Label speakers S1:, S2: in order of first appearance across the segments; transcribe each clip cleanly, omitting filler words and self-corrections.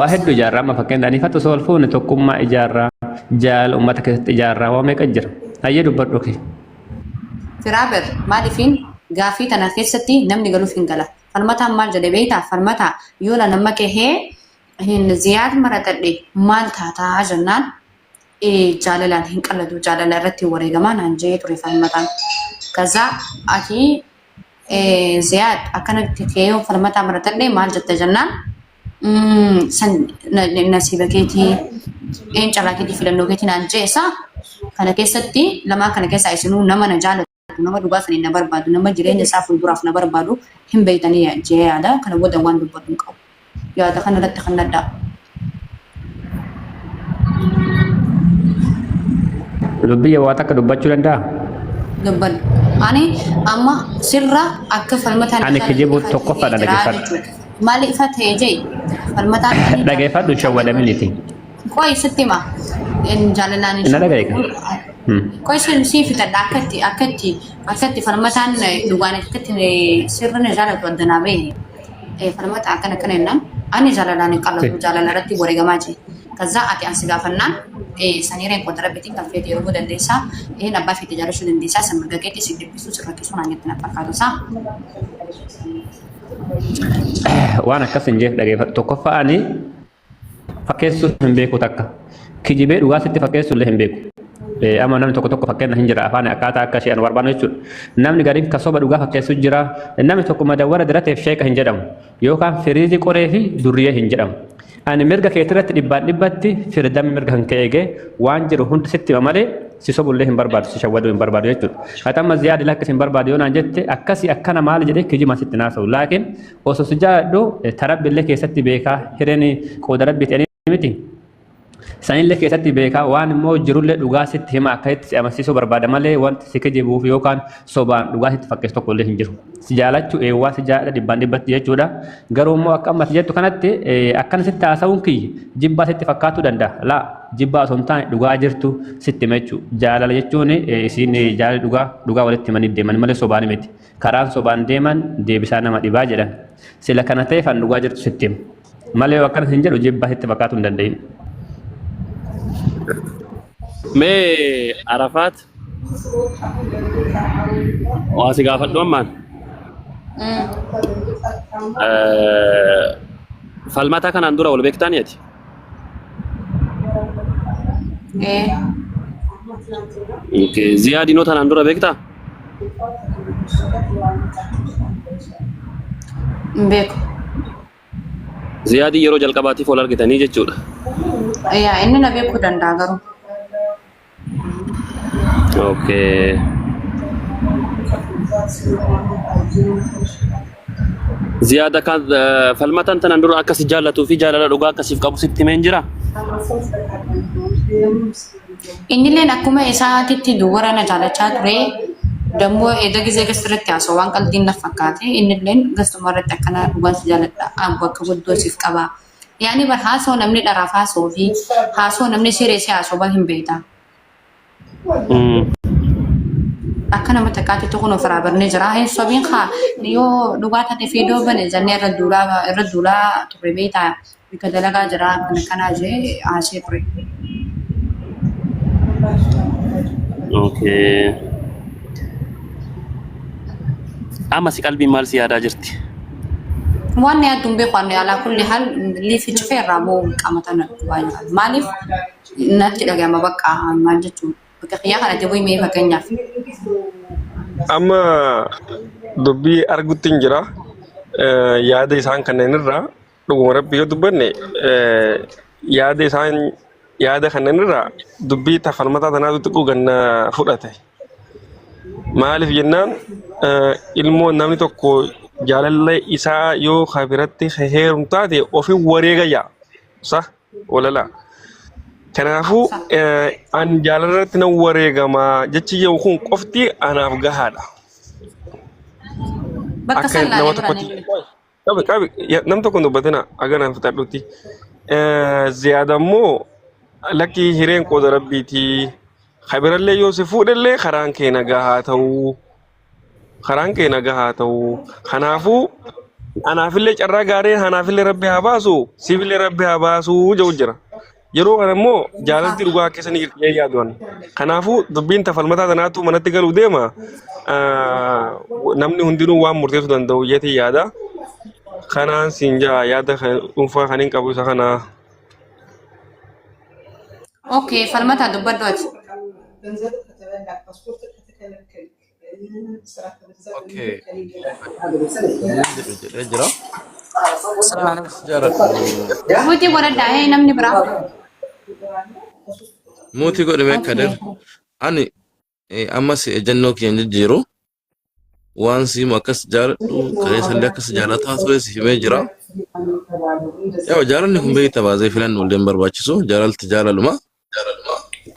S1: واحد إجارة ما فكين داني فتو سولفون تكم ما إجارة جال أمتك إجارة وما يكجر هيا دبروكي
S2: فرابر ما دفين غافي تنافستي نمني قالوا فين قلا فرمتها مال جدي بيتا فرمتها يولا نمك هي زياد مرة تدي مال تاتا جنان جاللان هين قلدو جاللا رتي وريغمان انجي تري فرمتها كذا اكي زياد اكن كيو فرمتها مرة تدي مال جت جنان سن نسيبكيتي إن شاء في اللوكيتي نانجيسا كان كيستي لما كان كيس عيسنو نما نجال نما دوغاسني نبر بادو نما جرين سافو براف نبر بادو هم بيتاني جي هذا كان ودا وان دبطن قو يا ده كان لت خنا دا
S1: لبي واتك دبچو لندا
S2: دبل اني اما سرا اك فلمتان
S1: انا كجيبو توقف انا دغفت
S2: مالي فتي جي فلمتان
S1: دغفت شو ولا مليتي
S2: كويس ستيما إن جاللاني
S1: إن هذا كذا
S2: كويس نسي في أكتي فرمتان دوغاني أكتي سرنا جالت ودنا به فرمت أكنا كنا أنا جاللاني قالوا جاللا رتي وريجا ماجي كذا أتي أنسيغا فنان سنيرين كنترا بيتين كان في يوم دنديسا نبى في تجارة شو دنديسا سمعك كيتي سيد بيسوس ركيسون عندنا تنافر سا
S1: وانا كسن جه دغفت توقف اني فكيسو همبيكو تاكا كيجيبه دوغاسيتي فكيسو له همبيكو اما نم توكو توكو فكنا هنجرا افاني اكاتا كاشي انوار بانو يچول نمني غارين كسوبا دوغا فكيسو جرا نم توكو مدور درته فشيك هنجدم يوكا فريزي قريفي دوريه هنجدم انا مرغا كيترت دباتي فردم مرغا هنكيغه وانجرو هند ستي مالي سيسوب له برباد سيشودو برباد يچول اتم زياد لك سين برباد يونا جت اكاسي اكنا مال جدي كيجي ما ستناسو لكن اوسو سجادو ترب لك ستي بيكا هرني قدرت بيتني متي سنين لك يساتي بيكا وان مو جرول دوغاسيت هما كايت امسيسو بربادا مالي وانت سيكجي بو فيوكان صوبان دوغاسيت فكستو كله هنجرو سجالاتو ايوا سجادا ديباندي بات يچودا غرو مو اكام ماتجتو كانت اكن ستا ساونكي جيبا سيت فكاتو دندا لا جيبا سونتان دوغا جرتو سيت ميچو جالال يچوني سين جال دوغا ولت من ديمان مالي صوبان ميت كاران صوبان ديمان ديبسانا ما ديبا جدان سيلا كانتي فان دوغا جرتو سيتيم مالي وكان هنجرو جيبا سيت فكاتو دنداي
S3: مي عرفات واسي قافت دومان فالماتا كان اندورا ولا بيكتانيتي اوكي زيادي نوتان اندورا بيكتا
S2: بيكو
S3: زيادي يرو جلقباتي فولار كتاني جچودا
S2: يا اننا بيكو دنداغرو
S3: اوكي زيادة كان فالمتن تنندر أكس جالتو في جالة لغا كسيف قبو ست منجرة
S2: إني لين أكما إساءة تدورا نجالة تري دمو إذا جزء كسرت ياسو وان قال دين نفكاتي إني لين قصد مرة تكنا لغا سجالة أبوا كبدو سيف قبا يعني برهاسو نمني لرافاسو في هاسو نمني سيريسي هاسو بهم بيتا أكنا متكاتي تكونوا فرابر نجرا هين صبين خا يو لغات تفيدو بنزني ردولا تقريبيتا بكدلغا جرا كنا جي عاشي بري
S3: اوكي أما سي قلبي مال سيادة جرتي
S2: واني أدوم بيقواني على كل حال اللي في جفير رابو قامتنا مالف نتي لغا ما بقى ما جتو بكخيا خنا تبوي مي فكنيا
S4: أما دبي أرجوتين جرا يا ده إنسان كنا نرى لو مرة بيودبني يا ده إنسان يا ده كنا نرى دبي تفرمتا تنادو تكو كنا فرته ما ألف جنان ilmo namni tokko jaalallee isaa yoo khabiratti heerumtu taate ofii wareega yaa sa walala kanaafuu an jaalalatti nan wareegama jechi yoo kun qofti anaaf gahaadha akka nama tokkotti qabi nam tokko dubbatina aganaan fitadhutti ziyaadammoo lakki hireen qooda rabbiiti khabirallee yoo si fuudhallee karaan kee nagaa haa ta'uu karaan kee nagaa haa ta'uu kanaafuu Anaafillee carraa gaarii anaafillee rabbi haa baasu siifillee rabbi haa baasu jedhu jira. Yeroo kana immoo jaalalti dhugaa keessa ni jirti yaaduun. Kanaafuu dubbiin tafalmataa tanaatu manatti galuu deema. Namni hundinuu waan murteessuu danda'u jeetii yaada. Kanaan siin jaa yaada dhuunfaa kan hin qabu isa kanaa.
S2: Okay, falmata dubbadhu ati.
S5: Okay. Jira.
S2: Muti godhadhaa hee namni biraa.
S5: Muti godhame kadir. Ani ammas ejannoo keenya jijjiiru. Waan siimu akkas jaaladhu kaleessallee akkas jaalataa ture si himee jira. Yoo jaalalli kun beektaa baasee filannoo illee barbaachisu jaalalti jaalaluma.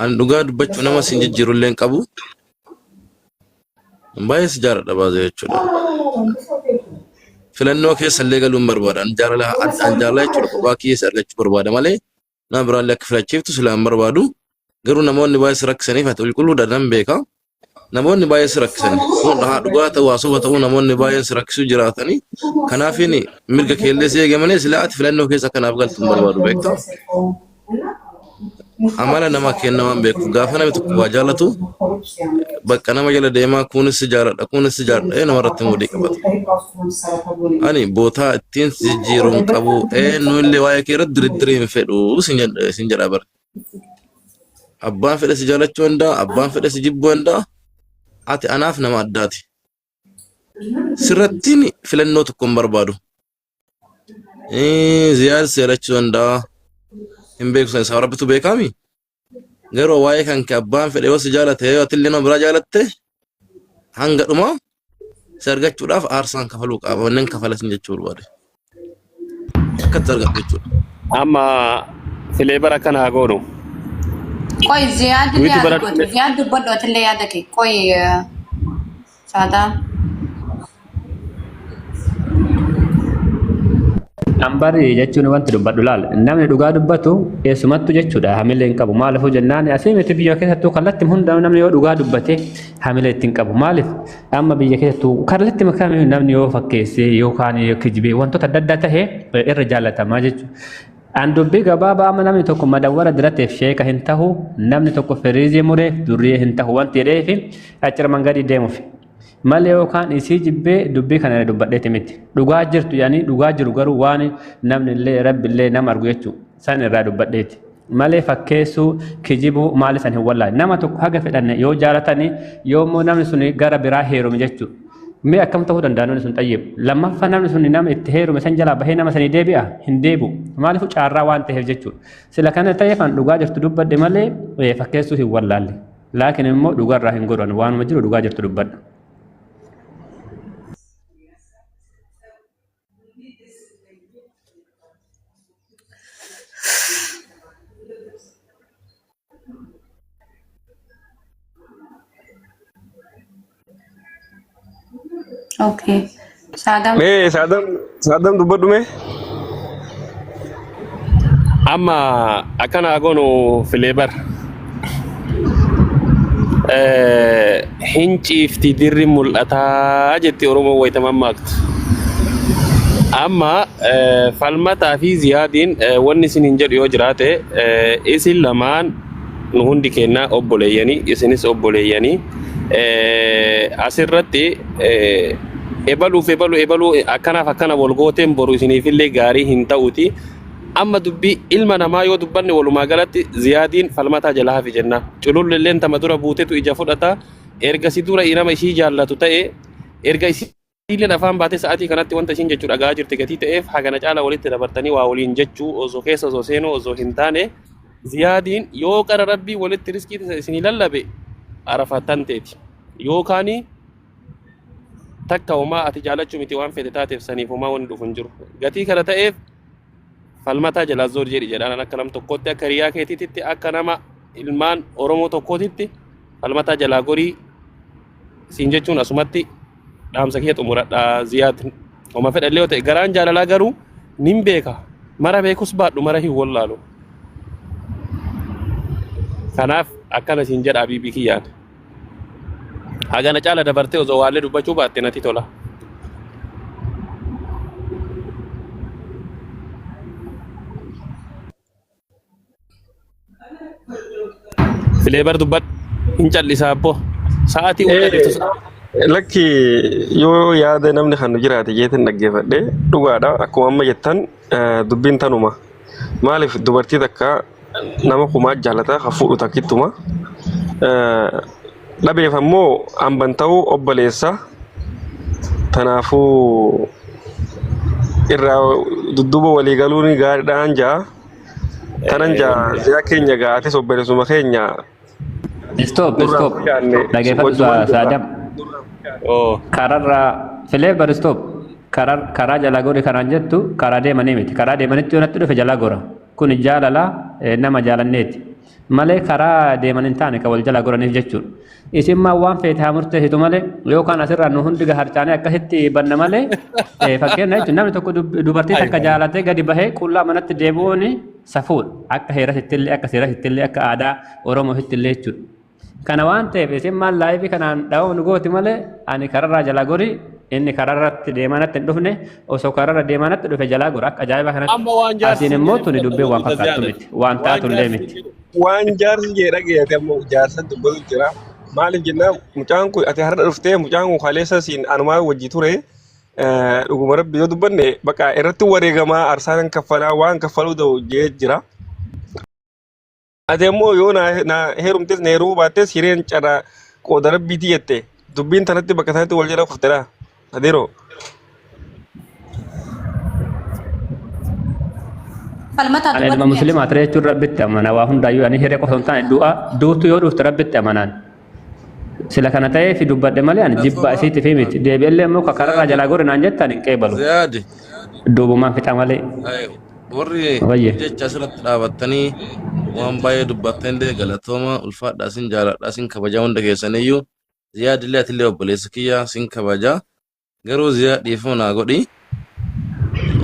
S5: Ani dhugaa dubbachuu nama siin jijjiiru illee hin qabu. Baay'ee si jaaladha baasee jechuudha. Filannoo keessa illee galuun barbaada. An jaalala jechuudha kophaa keessa argachuu barbaada malee nama biraallee akka filachiiftu silaan barbaadu. Garuu namoonni baay'ee si rakkisaniif ati qulqulluudha nan beeka. Namoonni baay'ee si rakkisan. Kun dhugaa ta'uu haasawaa ta'uu namoonni baay'een si rakkisuu jiraatanii. Kanaafin mirga keellee si eegamanii silaa ati filannoo keessa kanaaf galtu hin barbaadu beektaa. Amala nama kenna waan beekuuf gaafa namni tokko waa jaalatu bakka nama jala deemaa kunis si jaaladha kunis si jaaladha namarratti mudii qabata. Ani bootaa ittiin si jijjiiruun qabu nu illee waa'ee kee irratti diriirii hin fedhu sin jedha bara. Abbaan fedhe si jaalachuu danda'a abbaan fedhe si jibbuu danda'a. Ati anaaf nama addaati. Sirrattiin filannoo tokko hin barbaadu. Ziyaad si jaalachuu danda'a. Hin beeku san isaa rabbitu beekami. Garuu waa'ee kan kee abbaan fedhe yoo si jaalate yoo ati illee nama biraa jaalatte hanga dhuma si argachuudhaaf aarsaan kafaluu qaba. Wanneen kafalasin jechuu barbaade. Akkatti argatu jechuudha.
S3: Amma filee bara kana goonu.
S2: Qoy Ziyaad illee yaada godhu. Ziyaad dubbadhu ati illee yaada kee. Qoy Saadaan.
S1: Ambari jechuun wanti dubbadhu laal namni dhugaa dubbatu eessumattu jechuudha hamilee hin qabu maaliif jennaan asii miti biyya keessattuu kallattii hunda namni yoo dhugaa dubbate hamilee ittiin qabu maaliif amma biyya keessattuu kallattii makamii namni yoo fakkeessee yookaan kijibee wantoota adda addaa tahee irra jaallatamaa jechuudha. An dubbii gabaabaa amma namni tokko madawwara diratteef sheeka hin tahu namni tokko firiizii mureef durree hin tahu wanti jedheefi achira mangadii deemuuf. Malee yookaan isii jibbee dubbii kana dubbadheeti miti. Dhugaa jirtu yaani dhugaa jiru garuu waan namni illee rabbi illee nama argu jechuudha. San irraa dubbadheeti. Malee fakkeessuu kijibuu maali san hin wallaahi. Nama tokko haga fedhanne yoo jaalatanii yoommoo namni sun gara biraa heerume jechuudha. Mee akkam ta'uu danda'a namni sun xayyeef. Lammaffaa namni sun nama itti heerume san jalaa bahee nama sanii deebi'a hin deebi'u. Maaliif caarraa waan ta'eef jechuudha. Sila kana ta'eef an dhugaa jirtu dubbadhe malee fakkeessuu hin wallaalle. Laakiin immoo dhugaarraa hin godhan waanuma jiru dhugaa jirtu dubbadha.
S2: Okay. Saadaan.
S4: Saadaan dubbadhu mee?
S3: Amma akkana goonu filee bara. Hin ciifti dirri mul'ataa jetti Oromoo wayitaman maaktu. Amma falmataa fi Ziyaadiin wanni isin hin jedhu yoo jiraate isin lamaan nu hundi kennaa obboleeyyanii isinis obboleeyyanii asirratti ebaluu akkanaaf akkana wal gooteen boru isiniifillee gaarii hin ta'uti. Amma dubbii ilma namaa yoo dubbanne walumaa galatti Ziyaadiin falmataa jalaa hafi jenna. Culullilleen tama dura buutetu ija fudhata. Erga si dura nama ishii jaallatu ta'e erga isiilleen afaan baate sa'aatii kanatti wanta ishiin jechuu dhagaa jirti gatii ta'eef hagana caala walitti dabartanii waa waliin jechuu osoo keessa osoo seenuu osoo hin taane Ziyaadiin yoo qara rabbii walitti riskii isinii lallabe arafattan teeti. Yookaanii takka homaa ati jaalachuu miti waan fedhe taateef saniif homaa waan dhufu hin jiru. Gatii kana ta'eef falmataa jalaa zoor jedhi jedhaan akka nam tokkotti akka riyaa keetiitti akka nama ilmaan Oromoo tokkootitti falmataa jalaa gorii siin jechuun asumatti dhaamsa kee xumuradha Ziyaad. Homa fedhallee yoo ta'e garaan jaalalaa garuu nin beeka mara beekus baadhu mara hin wallaalu. Kanaaf akkana siin jedhaa biibii kiyyaan. Hagana caala dabartee osoo waallee dubbachuu baatte natti tola. Filee bar dubbat hin callisaa abbo. Sa'aatii hunda jirtu.
S4: Lakki yoo yaada namni kan jiraate jeetiin dhaggeeffadhe dhugaadha akkuma amma jettan dubbiin tanuma maaliif dubartii takka nama kumaa jaalataa kan fuudhu takkittuma dhabeef ammoo hamban ta'uu obboleessa tanaafuu irraa dudduuba waliigaluun gaariidhaan jaa tanan jaa ziyaa keenya gaatis obboleessuma keenya
S1: stop dhaggeeffadhu saadam kararra filee bar stop karaa jalaa gori kanaan jettu karaa deemanii miti karaa deemanitti yoonatti dhufe jalaa gora kun jaalala nama jaalanneeti malee karaa deeman hin taane ka wal jalaa goraniif jechuudha isin maa waan feete haa murteessitu malee yookaan asirraa nu hundi harcaanee akkasitti banna malee fakkeenya jechuun namni tokko dubartii takka jaalatee gadi bahee qullaa manatti deebi'uun safuudha akka heerasittillee akka seerasittillee akka aadaa oromooittillee jechuudha. Kana waan ta'eef isin maal laayifii kanaan dhaa'uun gooti malee ani kararraa jalaa gori inni kararratti deemanatti hin dhufne osoo kararra deemanatti dhufe jalaa gora akka ajaa'iba kanatti asiin immoo tuni dubbee waan fakkaattu miti waan taatullee miti.
S4: Waan jaarsi jee dhageete ammoo jaarsa dubbatu jira maaliif jennaan mucaan kun ati har'a dhuftee mucaan kun kaleessa siin anumaa wajji ture dhuguma rabbi yoo dubbanne bakka irratti wareegamaa arsaan kaffalaa waan kaffaluu ta'u jee jira. Ati ammoo yoo na heerumtes na heerumuu baattes hireen cara qooda rabbiiti jette dubbiin tanatti bakka sanatti wal jala kuftedha adeero.
S1: Ani ilma musliimaa ture jechuun rabbitti amana waa hundaayyuu ani hiree qofa hin taane duutu yoo dhufte rabbitti amanaan. Sila kana ta'ee fi dubbadhe malee ani jibba isiitti fi miti deebi'ellee immoo kararraa jalaa gori naan jettan hin qeebalu. Duubumaan fixa malee.
S5: Warri jecha asirratti dhaabattanii waan baay'ee dubbattan illee galatooma ulfaadhaa sin jaaladhaa sin kabajaa hunda keessaniyyuu ziyaadillee atillee obboleessa kiyyaa sin kabajaa garuu ziyaad dhiifama naa godhi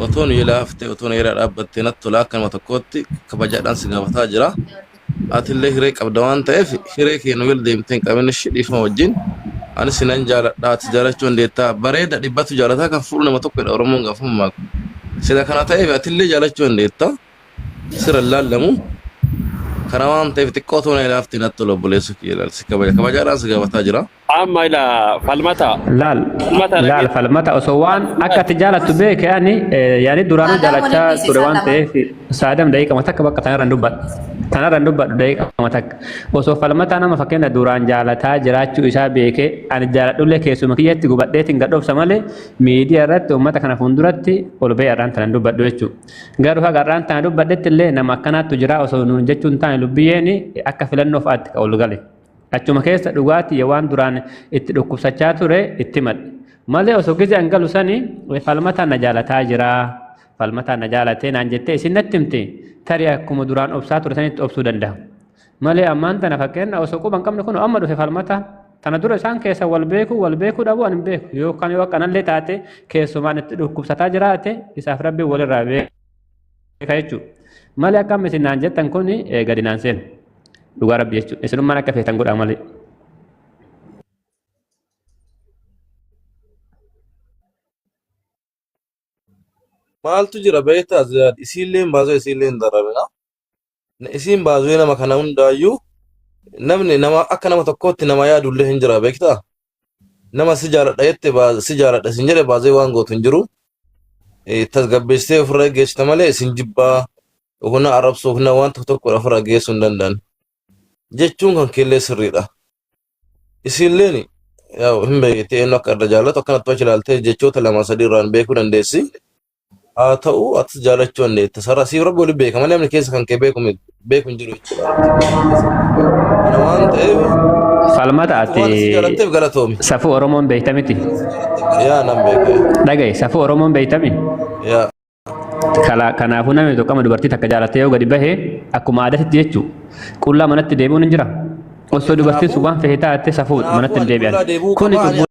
S5: otoo nu yela haftee otoo na yela dhaabbattee natti tolaa akkanuma tokkootti kabajaadhaan si gaafataa jira atillee hiree qabda waan ta'eef hiree keenya wal deemtee hin qabin dhiifama wajjin ani sinan jaaladhaa ati jaalachuu dandeettaa bareeda dhibbatu jaalataa kan fuudhu nama tokkodha oromoon gaafama maaku sida kana ta'eef atillee jaalachuu dandeettaa sira laallamu kana waan ta'eef xiqqoo toona ilaafti natti tolu obboleessu kiyya si kabajaadhaan si gaafataa jira.
S3: Amma ila falmata.
S1: Laal falmata osoo waan akka ati jaalattu beeke yaani duraanuu jaalachaa ture waan ta'eef saadam daqiiqama takka bakka tanarraan dubbadhu daqiiqama takka osoo falmata nama fakkeenya duraan jaalataa jiraachuu isaa beeke ani jaaladhullee keessuma kiyyatti gubadheetiin gadhoofsa malee miidiyaa irratti uummata kana fuulduratti ol ba'ee har'aan tana dubbadhu jechuudha. Garuu haga har'aan tana dubbadhetti illee nama akkanaattu jira osoo nuun jechuun taane lubbiyyeen akka filannoof aatti ka ol gale. Achuma keessa dhugaatii waan duraan itti dhukkubsachaa ture itti madde malee osoo gize angalu sani falmataan na jaalataa jira falmataan na jaalatee naan jettee isin natti himte tarii akkuma duraan obsaa ture sanitti obsuu danda'a malee ammaan tana fakkeenya osoo quban qabne kun amma dhufe falmata tana dura isaan keessa wal beekuu dhabuu ani hin beeku yookaan yoo akkanallee taate keessumaan itti dhukkubsataa jiraate isaaf rabbi walirraa beeka jechuudha malee akkam isin naan jettan kun gadi naan seenu. Dhugaa rabbi jechuudha. Isinummaan akka feetan godhaa malee.
S5: Maaltu jira beektaa ziyaad isiilleen baasoo isiilleen darabina. Isiin baasoo nama kana hundaayyuu namni nama akka nama tokkootti nama yaadullee hin jira beektaa. Nama si jaaladha jette si jaaladha sin jedhe baasee waan gootu hin jiru. Tasgabbeessitee ofirra geessita malee isin jibbaa humna arrabsuu humna waan tokko ofirra geessuu hin danda'an. Jechuun kan keellee sirriidha. Isiilleen hin beekte eenyu akka irra jaallatu akkanatti wachi ilaaltee jechoota lama sadii irraan beekuu dandeessi. Haa ta'u ati jaalachuu dandeetta. Sarara siif rabbi waliin beeka malee namni keessa kan kee beeku hin jiru jechuudha. Kana waan ta'eef.
S1: Falmata ati safuu Oromoon beektamiti.
S5: Yaa nan beeka.
S1: Dhagaye safuu Oromoon beektami.
S5: Yaa.
S1: Kanaafuu namni tokko dubartii takka jaalattee yoo gadi bahee akkuma aadaatti jechuudha. Qullaa manatti deebi'uun hin jira. Osoo dubartiin sun waan fe'ee taate safuudha manatti hin deebi'an.